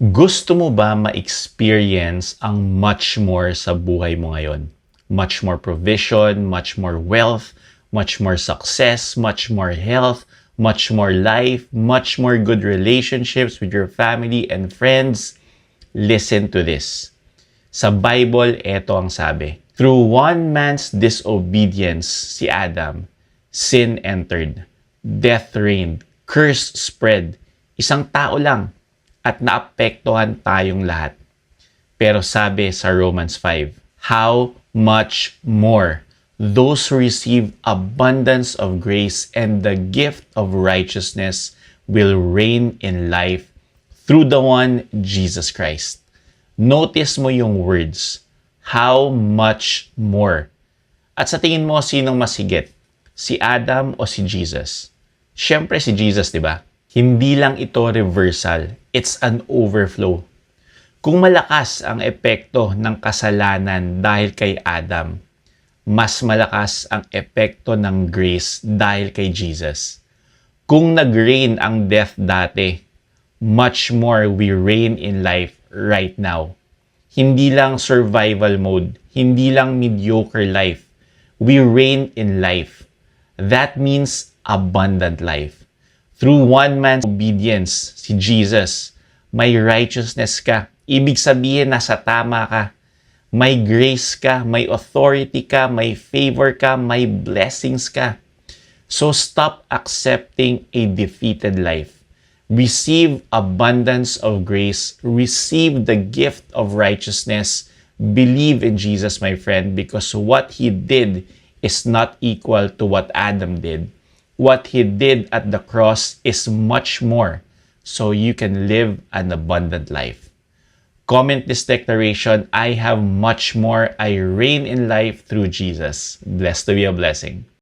Gusto mo ba ma-experience ang much more sa buhay mo ngayon? Much more provision, much more wealth, much more success, much more health, much more life, much more good relationships with your family and friends? Listen to this. Sa Bible, eto ang sabi. Through one man's disobedience, si Adam, sin entered, death reigned, curse spread. Isang tao lang at naapektuhan tayong lahat. Pero sabi sa Romans 5, how much more those who receive abundance of grace and the gift of righteousness will reign in life through the one Jesus Christ. Notice mo yung words, how much more. At sa tingin mo, sinong masigit? Si Adam o si Jesus? Siyempre si Jesus, di ba? Hindi lang ito reversal, it's an overflow. Kung malakas ang epekto ng kasalanan dahil kay Adam, mas malakas ang epekto ng grace dahil kay Jesus. Kung nag-reign ang death dati, much more we reign in life right now. Hindi lang survival mode, hindi lang mediocre life. We reign in life. That means abundant life. Through one man's obedience, si Jesus, may righteousness ka. Ibig sabihin, nasa tama ka. May grace ka, may authority ka, may favor ka, may blessings ka. So stop accepting a defeated life. Receive abundance of grace. Receive the gift of righteousness. Believe in Jesus, my friend, because what He did is not equal to what Adam did. What He did at the cross is much more, so you can live an abundant life. Comment this declaration, I have much more. I reign in life through Jesus. Blessed to be a blessing.